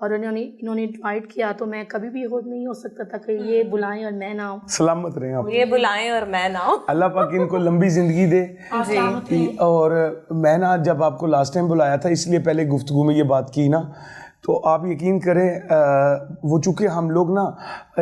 اور انہوں نے انوائٹ کیا تو میں کبھی بھی نہیں ہو سکتا تھا کہ یہ بلائیں اور میں نہ آؤں. سلامت رہیں آپ. یہ بلائیں اور میں نہ ہوں. اللہ پاک ان کو لمبی زندگی دے. اور میں نا جب آپ کو لاسٹ ٹائم بلایا تھا اس لیے پہلے گفتگو میں یہ بات کی نا, تو آپ یقین کریں وہ چونکہ ہم لوگ نا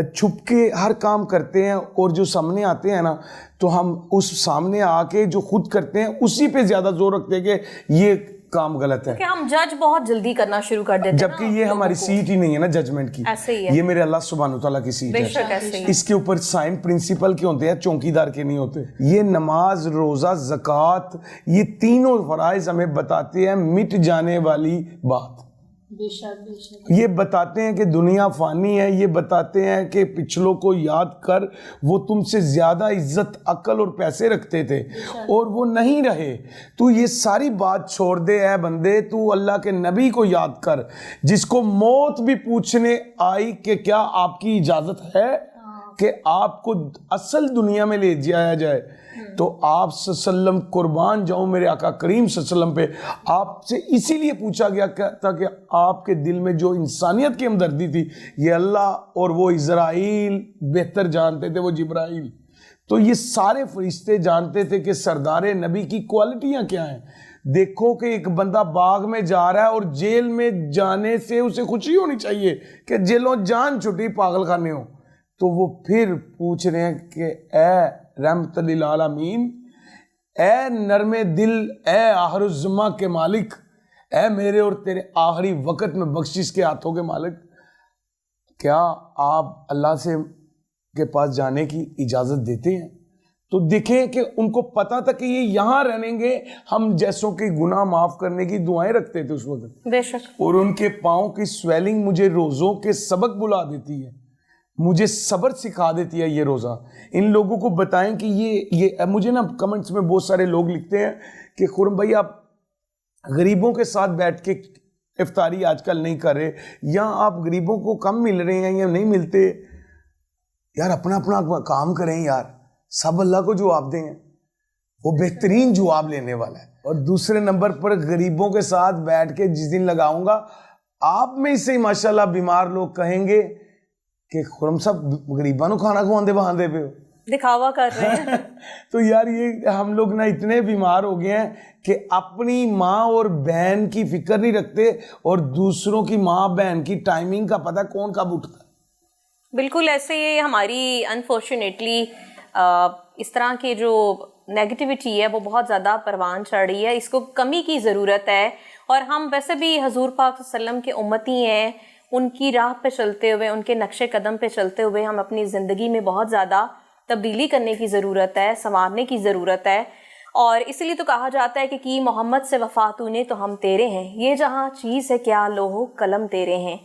چھپ کے ہر کام کرتے ہیں اور جو سامنے آتے ہیں نا تو ہم اس سامنے آ کے جو خود کرتے ہیں اسی پہ زیادہ زور رکھتے ہیں کہ یہ کام غلط ہے, کہ ہم جج بہت جلدی کرنا شروع کر دیتے ہیں, جبکہ یہ ہماری سیٹ ہی نہیں ہے نا ججمنٹ کی, ایسے ہی ہے. یہ میرے اللہ سبحانہ وتعالیٰ کی سیٹ ہے. اس کے اوپر سائن پرنسپل کے ہوتے ہیں, چونکیدار کے نہیں ہوتے. یہ نماز, روزہ, زکوٰۃ, یہ تینوں فرائض ہمیں بتاتے ہیں مٹ جانے والی بات. یہ بتاتے ہیں کہ دنیا فانی ہے, یہ بتاتے ہیں کہ پچھلوں کو یاد کر, وہ تم سے زیادہ عزت, عقل اور پیسے رکھتے تھے اور وہ نہیں رہے. تو یہ ساری بات چھوڑ دے اے بندے, تو اللہ کے نبی کو یاد کر جس کو موت بھی پوچھنے آئی کہ کیا آپ کی اجازت ہے کہ آپ کو اصل دنیا میں لے جایا جائے. تو آپ صلی اللہ علیہ وسلم, قربان جاؤں میرے آقا کریم صلی اللہ علیہ وسلم پہ, آپ سے اسی لیے پوچھا گیا تھا کہ آپ کے دل میں جو انسانیت کی ہمدردی تھی یہ اللہ اور وہ اسرائیل بہتر جانتے تھے, وہ جبرائیل. تو یہ سارے فرشتے جانتے تھے کہ سردار نبی کی کوالٹیاں کیا ہیں. دیکھو کہ ایک بندہ باغ میں جا رہا ہے اور جیل میں جانے سے اسے خوشی ہونی چاہیے کہ جیلوں جان چھٹی, پاگل خانے ہو. تو وہ پھر پوچھ رہے ہیں کہ اے رحمت للعالمین, اے نرم دل, اے آخر الزماں کے مالک, اے میرے اور تیرے آخری وقت میں بخشش کے ہاتھوں کے مالک, کیا آپ اللہ سے کے پاس جانے کی اجازت دیتے ہیں؟ تو دیکھیں کہ ان کو پتا تھا کہ یہ یہاں رہیں گے, ہم جیسوں کے گناہ معاف کرنے کی دعائیں رکھتے تھے اس وقت. بے شک. اور ان کے پاؤں کی سویلنگ مجھے روزوں کے سبق بلا دیتی ہے, مجھے صبر سکھا دیتی ہے یہ روزہ. ان لوگوں کو بتائیں کہ یہ مجھے نا کمنٹس میں بہت سارے لوگ لکھتے ہیں کہ خرم بھائی آپ غریبوں کے ساتھ بیٹھ کے افطاری آج کل نہیں کر رہے, یا آپ غریبوں کو کم مل رہے ہیں یا نہیں ملتے. یار اپنا اپنا کام کریں یار, سب اللہ کو جواب دیں, وہ بہترین جواب لینے والا ہے. اور دوسرے نمبر پر غریبوں کے ساتھ بیٹھ کے جس دن لگاؤں گا, آپ میں سے ماشاءاللہ بیمار لوگ کہیں گے کہ خرم صاحب غریباں نو کھانا کھواندے بہاندے پہ ہو, دکھاوا کر رہے ہیں. تو یار یہ ہم لوگ نا اتنے بیمار ہو گئے ہیں کہ اپنی ماں اور بہن کی فکر نہیں رکھتے, اور دوسروں کی ماں بہن کی ٹائمنگ کا پتہ کون کب اٹھتا ہے. بالکل ایسے ہی ہماری انفارچونیٹلی اس طرح کے جو نیگیٹیوٹی ہے وہ بہت زیادہ پروان چڑھ رہی ہے. اس کو کمی کی ضرورت ہے, اور ہم ویسے بھی حضور پاک صلی اللہ علیہ وسلم کے امتی ہیں, ان کی راہ پہ چلتے ہوئے, ان کے نقش قدم پہ چلتے ہوئے ہم اپنی زندگی میں بہت زیادہ تبدیلی کرنے کی ضرورت ہے, سنوارنے کی ضرورت ہے. اور اس لیے تو کہا جاتا ہے کہ کی محمد سے وفا تو نے تو ہم تیرے ہیں, یہ جہاں چیز ہے کیا لوح قلم تیرے ہیں.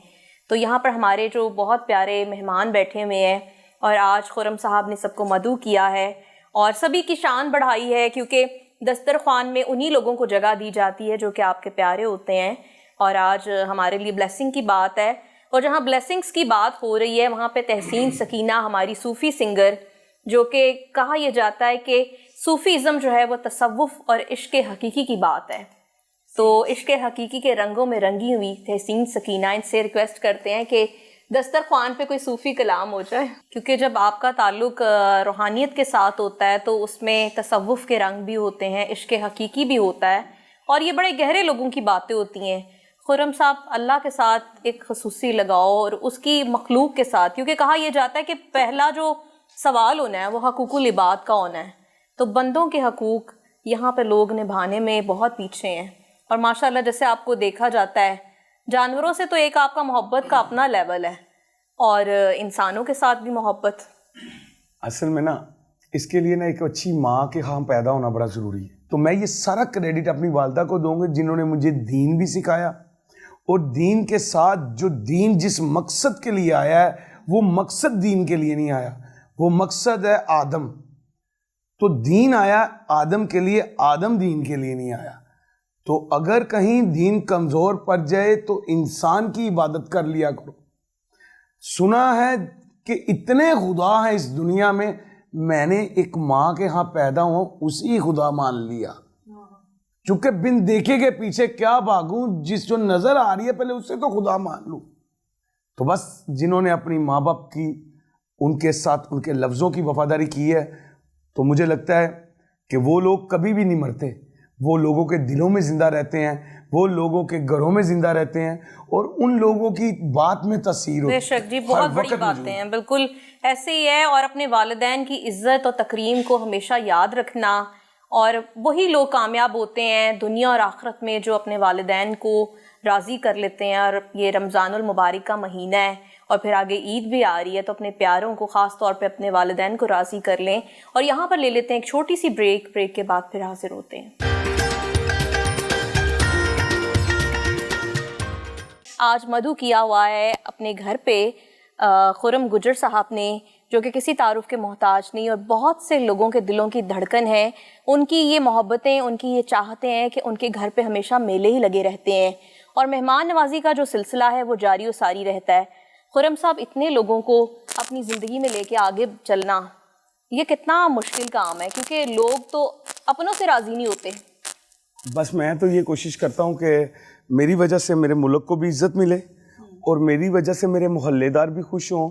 تو یہاں پر ہمارے جو بہت پیارے مہمان بیٹھے ہوئے ہیں, اور آج خرم صاحب نے سب کو مدعو کیا ہے اور سبھی کی شان بڑھائی ہے, کیونکہ دسترخوان میں انہی لوگوں کو جگہ دی جاتی ہے جو کہ آپ کے پیارے ہوتے ہیں. اور آج ہمارے لیے بلیسنگ کی بات ہے, اور جہاں بلیسنگز کی بات ہو رہی ہے وہاں پہ تحسین سکینہ ہماری صوفی سنگر, جو کہ کہا یہ جاتا ہے کہ صوفیزم جو ہے وہ تصوف اور عشق حقیقی کی بات ہے. تو عشق حقیقی کے رنگوں میں رنگی ہوئی تحسین سکینہ ان سے ریکویسٹ کرتے ہیں کہ دسترخوان پہ کوئی صوفی کلام ہو جائے, کیونکہ جب آپ کا تعلق روحانیت کے ساتھ ہوتا ہے تو اس میں تصوف کے رنگ بھی ہوتے ہیں, عشق حقیقی بھی ہوتا ہے, اور یہ بڑے گہرے لوگوں کی باتیں ہوتی ہیں. خرم صاحب اللہ کے ساتھ ایک خصوصی لگاؤ اور اس کی مخلوق کے ساتھ, کیونکہ کہا یہ جاتا ہے کہ پہلا جو سوال ہونا ہے وہ حقوق العباد کا ہونا ہے. تو بندوں کے حقوق یہاں پہ لوگ نبھانے میں بہت پیچھے ہیں, اور ماشاءاللہ جیسے آپ کو دیکھا جاتا ہے جانوروں سے تو ایک آپ کا محبت کا اپنا لیول ہے, اور انسانوں کے ساتھ بھی محبت. اصل میں نا اس کے لیے نا ایک اچھی ماں کے ہاں پیدا ہونا بڑا ضروری ہے. تو میں یہ سارا کریڈٹ اپنی والدہ کو دوں گا جنہوں نے مجھے دین بھی سکھایا, اور دین کے ساتھ جو دین جس مقصد کے لیے آیا ہے وہ مقصد دین کے لیے نہیں آیا, وہ مقصد ہے آدم. تو دین آیا آدم کے لیے, آدم دین کے لیے نہیں آیا. تو اگر کہیں دین کمزور پڑ جائے تو انسان کی عبادت کر لیا کرو. سنا ہے کہ اتنے خدا ہیں اس دنیا میں نے ایک ماں کے ہاں پیدا ہوں اسی خدا مان لیا, چونکہ بن دیکھے کے پیچھے کیا بھاگوں, جس جو نظر آ رہی ہے پہلے اس سے تو خدا مان لوں. تو بس جنہوں نے اپنی ماں باپ کی ان کے ساتھ ان کے لفظوں کی وفاداری کی ہے تو مجھے لگتا ہے کہ وہ لوگ کبھی بھی نہیں مرتے، وہ لوگوں کے دلوں میں زندہ رہتے ہیں، وہ لوگوں کے گھروں میں زندہ رہتے ہیں اور ان لوگوں کی بات میں تاثیر ہوتی ہے۔ بے شک جی، بہت بڑی باتیں ہیں، بالکل ایسے ہی ہے۔ اور اپنے والدین کی عزت اور تکریم کو ہمیشہ یاد رکھنا، اور وہی لوگ کامیاب ہوتے ہیں دنیا اور آخرت میں جو اپنے والدین کو راضی کر لیتے ہیں۔ اور یہ رمضان المبارک کا مہینہ ہے اور پھر آگے عید بھی آ رہی ہے، تو اپنے پیاروں کو خاص طور پہ اپنے والدین کو راضی کر لیں۔ اور یہاں پر لے لیتے ہیں ایک چھوٹی سی بریک کے بعد پھر حاضر ہوتے ہیں۔ آج مدعو کیا ہوا ہے اپنے گھر پہ خرم گجر صاحب نے، جو کہ کسی تعارف کے محتاج نہیں اور بہت سے لوگوں کے دلوں کی دھڑکن ہے۔ ان کی یہ محبتیں، ان کی یہ چاہتے ہیں کہ ان کے گھر پہ ہمیشہ میلے ہی لگے رہتے ہیں اور مہمان نوازی کا جو سلسلہ ہے وہ جاری و ساری رہتا ہے۔ خرم صاحب، اتنے لوگوں کو اپنی زندگی میں لے کے آگے چلنا یہ کتنا مشکل کام ہے، کیونکہ لوگ تو اپنوں سے راضی نہیں ہوتے۔ بس میں تو یہ کوشش کرتا ہوں کہ میری وجہ سے میرے ملک کو بھی عزت ملے اور میری وجہ سے میرے محلے دار بھی خوش ہوں،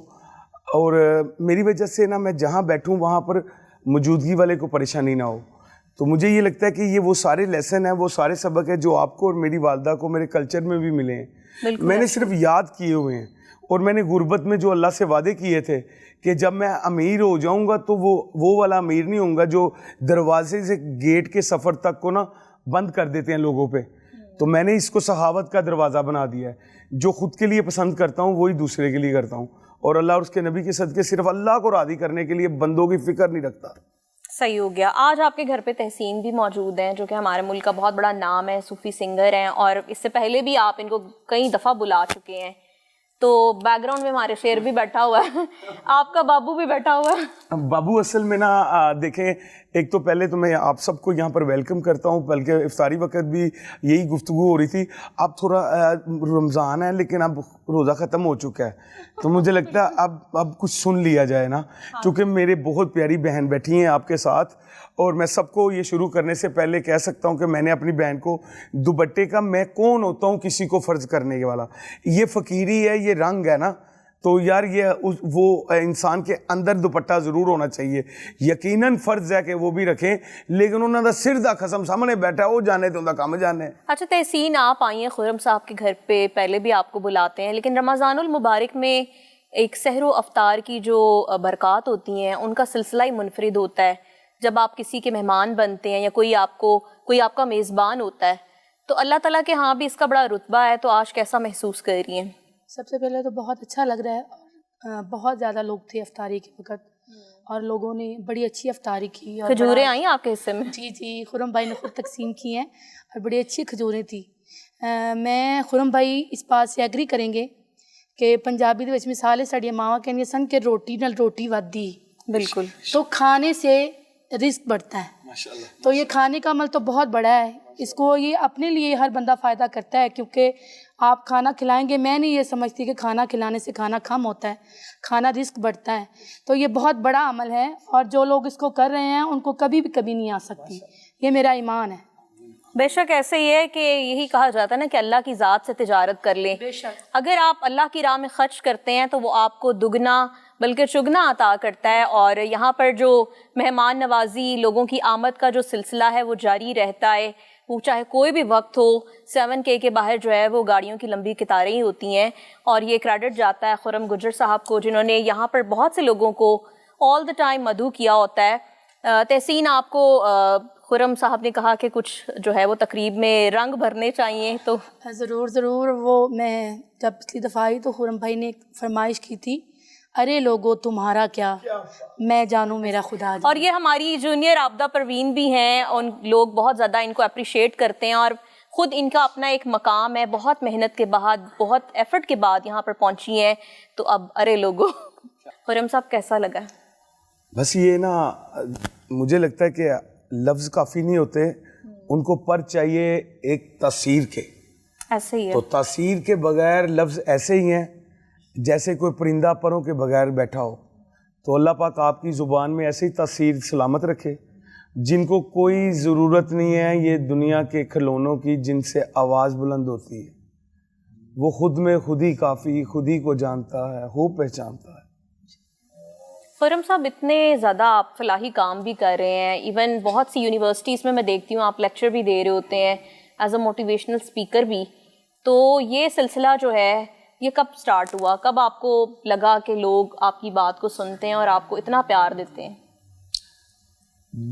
اور میری وجہ سے نا میں جہاں بیٹھوں وہاں پر موجودگی والے کو پریشانی نہ ہو۔ تو مجھے یہ لگتا ہے کہ یہ وہ سارے لیسن ہیں، وہ سارے سبق ہیں جو آپ کو اور میری والدہ کو میرے کلچر میں بھی ملے ہیں۔ میں نے صرف یاد کیے ہوئے ہیں، اور میں نے غربت میں جو اللہ سے وعدے کیے تھے کہ جب میں امیر ہو جاؤں گا تو وہ والا امیر نہیں ہوں گا جو دروازے سے گیٹ کے سفر تک کو نا بند کر دیتے ہیں لوگوں پہ۔ تو میں نے اس کو سخاوت کا دروازہ بنا دیا ہے، جو خود کے لیے پسند کرتا ہوں وہی دوسرے کے لیے کرتا ہوں، اور اللہ اور اس کے نبی کے صدقے صرف اللہ کو راضی کرنے کے لیے بندوں کی فکر نہیں رکھتا۔ صحیح ہو گیا۔ آج آپ کے گھر پہ تحسین بھی موجود ہیں، جو کہ ہمارے ملک کا بہت بڑا نام ہے، صوفی سنگر ہیں، اور اس سے پہلے بھی آپ ان کو کئی دفعہ بلا چکے ہیں۔ تو بیک گراؤنڈ میں ہمارے شیر بھی بیٹھا ہوا ہے، آپ کا بابو بھی بیٹھا ہوا ہے۔ بابو اصل میں نا دیکھیں، ایک تو پہلے تو میں آپ سب کو یہاں پر ویلکم کرتا ہوں، بلکہ افطاری وقت بھی یہی گفتگو ہو رہی تھی۔ اب تھوڑا رمضان ہے لیکن اب روزہ ختم ہو چکا ہے، تو مجھے لگتا ہے اب کچھ سن لیا جائے نا، کیونکہ میرے بہت پیاری بہن بیٹھی ہیں آپ کے ساتھ، اور میں سب کو یہ شروع کرنے سے پہلے کہہ سکتا ہوں کہ میں نے اپنی بہن کو دوپٹے کا میں کون ہوتا ہوں کسی کو فرض کرنے کے والا، یہ فقیری ہے، یہ رنگ ہے نا، تو یار یہ وہ انسان کے اندر دوپٹہ ضرور ہونا چاہیے۔ یقیناً فرض ہے کہ وہ بھی رکھیں، لیکن انہوں نے سر دا قسم سامنے بیٹھا وہ جانے تو ان کا کام جانے۔ اچھا تحسین، آپ آئی ہیں خرم صاحب کے گھر پہ، پہلے بھی آپ کو بلاتے ہیں، لیکن رمضان المبارک میں ایک سحر و افطار کی جو برکات ہوتی ہیں ان کا سلسلہ ہی منفرد ہوتا ہے۔ جب آپ کسی کے مہمان بنتے ہیں یا کوئی آپ کا میزبان ہوتا ہے، تو اللہ تعالیٰ کے ہاں بھی اس کا بڑا رتبہ ہے۔ تو آج کیسا محسوس کر رہی ہیں؟ سب سے پہلے تو بہت اچھا لگ رہا ہے، بہت زیادہ لوگ تھے افطاری کے وقت اور لوگوں نے بڑی اچھی افطاری کی۔ اور کھجوریں آئیں آپ کے حصے میں؟ جی خرم بھائی نے خود تقسیم کی ہیں اور بڑی اچھی کھجوریں تھی۔ میں خرم بھائی اس بات سے ایگری کریں گے کہ پنجابی دے وچ مثال ہے، ساڈیاں ماواں کہندیاں سن کہ روٹی نال روٹی ودی، بالکل، تو کھانے سے رزق بڑھتا ہے۔ تو یہ کھانے کا عمل تو بہت بڑا ہے، اس کو یہ اپنے لیے ہر بندہ فائدہ کرتا ہے، کیونکہ آپ کھانا کھلائیں گے، میں نہیں یہ سمجھتی کہ کھانا کھلانے سے کھانا کم ہوتا ہے، کھانا رزق بڑھتا ہے۔ تو یہ بہت بڑا عمل ہے، اور جو لوگ اس کو کر رہے ہیں ان کو کبھی نہیں آ سکتی، یہ میرا ایمان ہے۔ بے شک ایسے ہی ہے کہ یہی کہا جاتا ہے نا کہ اللہ کی ذات سے تجارت کر لیں۔ بے شک اگر آپ اللہ کی راہ میں خرچ کرتے ہیں تو وہ آپ کو دگنا بلکہ چگنا عطا کرتا ہے۔ اور یہاں پر جو مہمان نوازی، لوگوں کی آمد کا جو سلسلہ ہے وہ جاری رہتا ہے، وہ چاہے کوئی بھی وقت ہو۔ 7K کے باہر جو ہے وہ گاڑیوں کی لمبی قطاریں ہی ہوتی ہیں، اور یہ کریڈٹ جاتا ہے خرم گجر صاحب کو، جنہوں نے یہاں پر بہت سے لوگوں کو آل دا ٹائم مدعو کیا ہوتا ہے۔ تحسین، آپ کو خرم صاحب نے کہا کہ کچھ جو ہے وہ تقریب میں رنگ بھرنے چاہیے، تو ضرور وہ میں جب پچھلی دفعہ آئی تو خرم بھائی نے ایک فرمائش کی تھی، ارے لوگو تمہارا کیا، میں جانوں میرا خدا جانے۔ اور یہ ہماری جونیئر عابدہ پروین بھی ہیں، ان لوگ بہت زیادہ ان کو اپریشیٹ کرتے ہیں، اور خود ان کا اپنا ایک مقام ہے، بہت محنت کے بعد، بہت ایفرٹ کے بعد یہاں پر پہنچی ہیں۔ تو اب ارے لوگو، خرم صاحب کیسا لگا؟ بس یہ نا مجھے لگتا ہے کہ لفظ کافی نہیں ہوتے، ان کو پر چاہیے ایک تاثیر کے۔ ایسے ہی ہے، تو تاثیر کے بغیر لفظ ایسے ہی ہیں جیسے کوئی پرندہ پروں کے بغیر بیٹھا ہو۔ تو اللہ پاک آپ کی زبان میں ایسے ہی تاثیر سلامت رکھے، جن کو کوئی ضرورت نہیں ہے یہ دنیا کے کھلونوں کی جن سے آواز بلند ہوتی ہے، وہ خود میں خود ہی کافی، خود ہی کو جانتا ہے، وہ پہچانتا ہے. خرم صاحب اتنے زیادہ آپ فلاحی کام بھی کر رہے ہیں، ایون بہت سی یونیورسٹیز میں دیکھتی ہوں آپ لیکچر بھی دے رہے ہوتے ہیں ایز اے موٹیویشنل اسپیکر بھی. تو یہ سلسلہ جو ہے یہ کب سٹارٹ ہوا؟ کب آپ کو لگا کہ لوگ آپ کی بات کو سنتے ہیں اور آپ کو اتنا پیار دیتے ہیں؟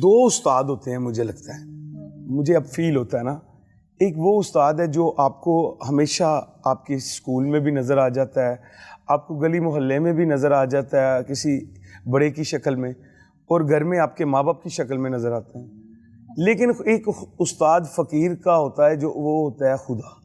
2 استاد ہوتے ہیں مجھے لگتا ہے، مجھے اب فیل ہوتا ہے نا. ایک وہ استاد ہے جو آپ کو ہمیشہ آپ کے اسکول میں بھی نظر آ جاتا ہے، آپ کو گلی محلے میں بھی نظر آ جاتا ہے کسی بڑے کی شکل میں، اور گھر میں آپ کے ماں باپ کی شکل میں نظر آتے ہیں. لیکن ایک استاد فقیر کا ہوتا ہے جو وہ ہوتا ہے خدا.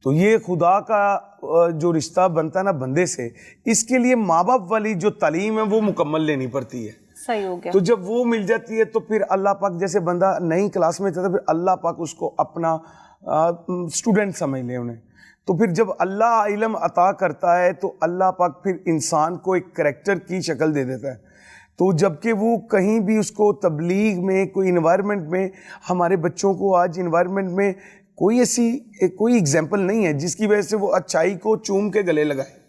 تو یہ خدا کا جو رشتہ بنتا ہے نا بندے سے، اس کے لیے ماں باپ والی جو تعلیم ہے وہ مکمل لینی پڑتی ہے. صحیح ہو گیا. تو جب وہ مل جاتی ہے تو پھر اللہ پاک، جیسے بندہ نئی کلاس میں تھا تو پھر اللہ پاک اس کو اپنا اسٹوڈنٹ سمجھ لے انہیں. تو پھر جب اللہ علم عطا کرتا ہے تو اللہ پاک پھر انسان کو ایک کریکٹر کی شکل دے دیتا ہے. تو جب کہ وہ کہیں بھی اس کو تبلیغ میں کوئی انوائرمنٹ میں، ہمارے بچوں کو آج انوائرمنٹ میں کوئی ایسی کوئی ایگزامپل نہیں ہے جس کی وجہ سے وہ اچھائی کو چوم کے گلے لگائے.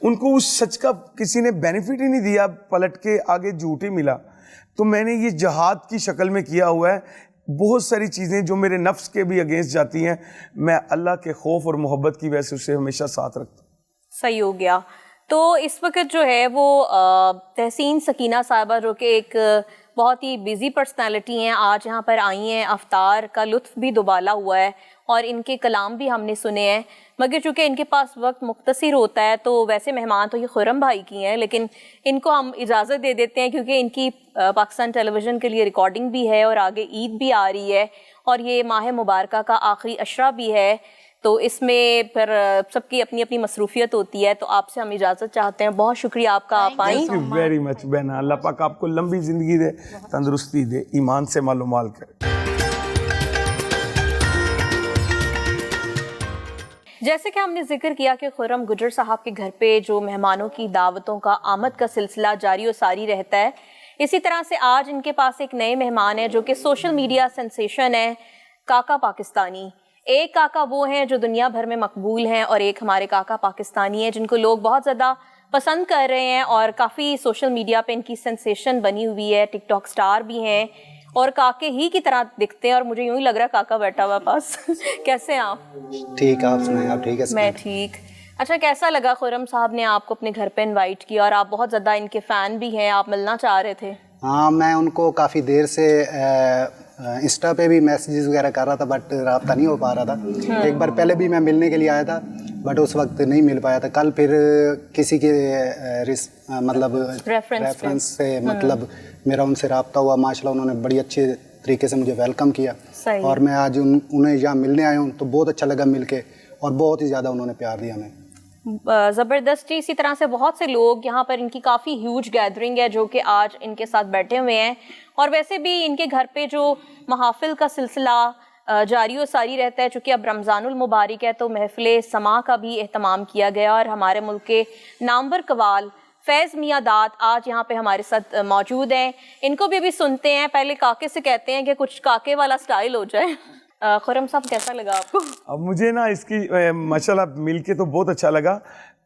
ان کو اس سچ کا کسی نے بینیفٹ ہی نہیں دیا، پلٹ کے آگے جھوٹ ہی ملا. تو میں نے یہ جہاد کی شکل میں کیا ہوا ہے. بہت ساری چیزیں جو میرے نفس کے بھی اگینسٹ جاتی ہیں، میں اللہ کے خوف اور محبت کی وجہ سے اسے ہمیشہ ساتھ رکھتا ہوں. صحیح ہو گیا. تو اس وقت جو ہے وہ تحسین سکینہ صاحبہ جو کہ ایک بہت ہی بزی پرسنالٹی ہیں، آج یہاں پر آئی ہیں. افطار کا لطف بھی دوبالا ہوا ہے اور ان کے کلام بھی ہم نے سنے ہیں، مگر چونکہ ان کے پاس وقت مختصر ہوتا ہے تو ویسے مہمان تو یہ خرم بھائی کی ہیں، لیکن ان کو ہم اجازت دے دیتے ہیں کیونکہ ان کی پاکستان ٹیلی ویژن کے لیے ریکارڈنگ بھی ہے اور آگے عید بھی آ رہی ہے اور یہ ماہ مبارکہ کا آخری عشرہ بھی ہے. تو اس میں پھر سب کی اپنی اپنی مصروفیت ہوتی ہے، تو آپ سے ہم اجازت چاہتے ہیں. بہت شکریہ آپ کا، آپ آئیں. تھینک یو ویری مچ بہنا. اللہ پاک آپ کو لمبی زندگی دے، تندرستی دے، ایمان سے مال و مال کرے. جیسے کہ ہم نے ذکر کیا کہ خرم گجر صاحب کے گھر پہ جو مہمانوں کی دعوتوں کا آمد کا سلسلہ جاری و ساری رہتا ہے، اسی طرح سے آج ان کے پاس ایک نئے مہمان ہیں جو کہ سوشل میڈیا سنسیشن ہے، کاکا پاکستانی. ایک کاکا وہ ہیں جو دنیا بھر میں مقبول ہیں اور ایک ہمارے کاکا پاکستانی ہیں جن کو لوگ بہت زیادہ پسند کر رہے ہیں اور کافی سوشل میڈیا پہ ان کی سنسیشن بنی ہوئی ہے. ٹک ٹاک سٹار بھی ہیں اور کاکے ہی کی طرح دکھتے ہیں اور مجھے یوں ہی لگ رہا ہے کاکا بیٹھا ہوا پاس. کیسے ہیں آپ؟ ٹھیک. آپ سنائیں، آپ ٹھیک ہے؟ میں ٹھیک. اچھا، کیسا لگا خرم صاحب نے آپ کو اپنے گھر پہ انوائٹ کیا اور آپ بہت زیادہ ان کے فین بھی ہیں، آپ ملنا چاہ رہے تھے؟ ہاں، میں ان کو کافی دیر سے انسٹا پہ بھی میسیجز وغیرہ کر رہا تھا بٹ رابطہ نہیں ہو پا رہا تھا. ایک بار پہلے بھی میں ملنے کے لیے آیا تھا بٹ اس وقت نہیں مل پایا تھا. کل پھر کسی کے مطلب ریفرنس سے مطلب میرا ان سے رابطہ ہوا. ماشاءاللہ انہوں نے بڑی اچھے طریقے سے مجھے ویلکم کیا اور میں آج انہیں یہاں ملنے آیا ہوں تو بہت اچھا لگا مل کے اور بہت ہی زیادہ انہوں نے پیار دیا ہمیں. زبردست جی. اسی طرح سے بہت سے لوگ یہاں پر، ان کی کافی ہیوج گیدرنگ ہے جو کہ آج ان کے ساتھ بیٹھے ہوئے ہیں. اور ویسے بھی ان کے گھر پہ جو محافل کا سلسلہ جاری و ساری رہتا ہے، چونکہ اب رمضان المبارک ہے تو محفل سماع کا بھی اہتمام کیا گیا اور ہمارے ملک کے نامور قوال فیض میاں داد آج یہاں پہ ہمارے ساتھ موجود ہیں. ان کو بھی ابھی سنتے ہیں. پہلے کاکے سے کہتے ہیں کہ کچھ کاکے والا سٹائل ہو جائے. خرم صاحب کیسا لگا آپ کو؟ اب مجھے نا اس کی ماشاءاللہ مل کے تو بہت اچھا لگا.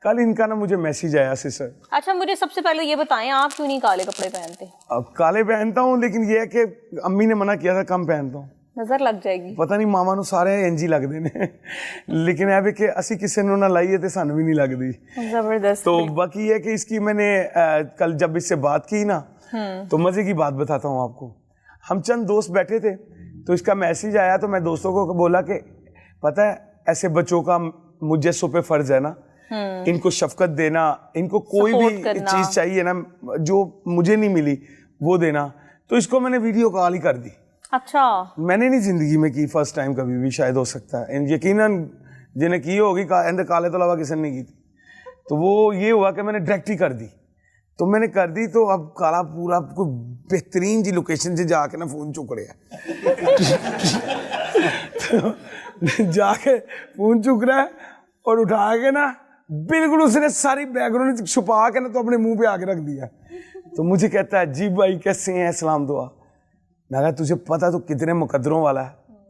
کل ان کا نا مجھے میسیج آیا سر. اچھا، مجھے سب سے پہلے یہ بتائیں آپ کیوں نہیں کالے کپڑے پہنتے؟ اب کالے پہنتا ہوں لیکن یہ ہے کہ امی نے منع کیا تھا کم پہنتا ہوں. نظر لگ جائے گی. پتہ نہیں ماما نو سارے انجی لگتے ہیں لیکن ہے کہ اسی کسی نے نہ لائی ہے تو سانو بھی نہیں لگتی. زبردست. تو باقی یہ کہ اس کی میں نے کل جب اس سے بات کی نا تو مزے کی بات بتاتا ہوں آپ کو. ہم چند دوست بیٹھے تھے تو اس کا میسیج آیا تو میں دوستوں کو بولا کہ پتہ ہے ایسے بچوں کا مجھے سو پہ فرض ہے نا، ان کو شفقت دینا، ان کو کوئی بھی چیز چاہیے نا جو مجھے نہیں ملی وہ دینا. تو اس کو میں نے ویڈیو کال ہی کر دی. اچھا. میں نے نہیں زندگی میں کی، فرسٹ ٹائم کبھی بھی شاید ہو سکتا ہے. یقیناً جنہیں کی ہوگی کالے تو علاوہ کسی نے نہیں کی تھی. تو وہ یہ ہوا کہ میں نے ڈائریکٹ ہی کر دی. تو میں نے کر دی تو اب کالا پورا کوئی بہترین جی لوکیشن سے جا کے نا فون چک رہا ہے جا کے فون چک رہا ہے اور اٹھا کے نا بالکل اس نے ساری بیک گراؤنڈ چھپا کے نا تو اپنے منہ پہ آ کے رکھ دیا. تو مجھے کہتا ہے جی بھائی کیسے ہیں، سلام دعا. میں کہا تجھے پتا تو کتنے مقدروں والا ہے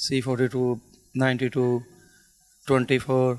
C42, 92, 24।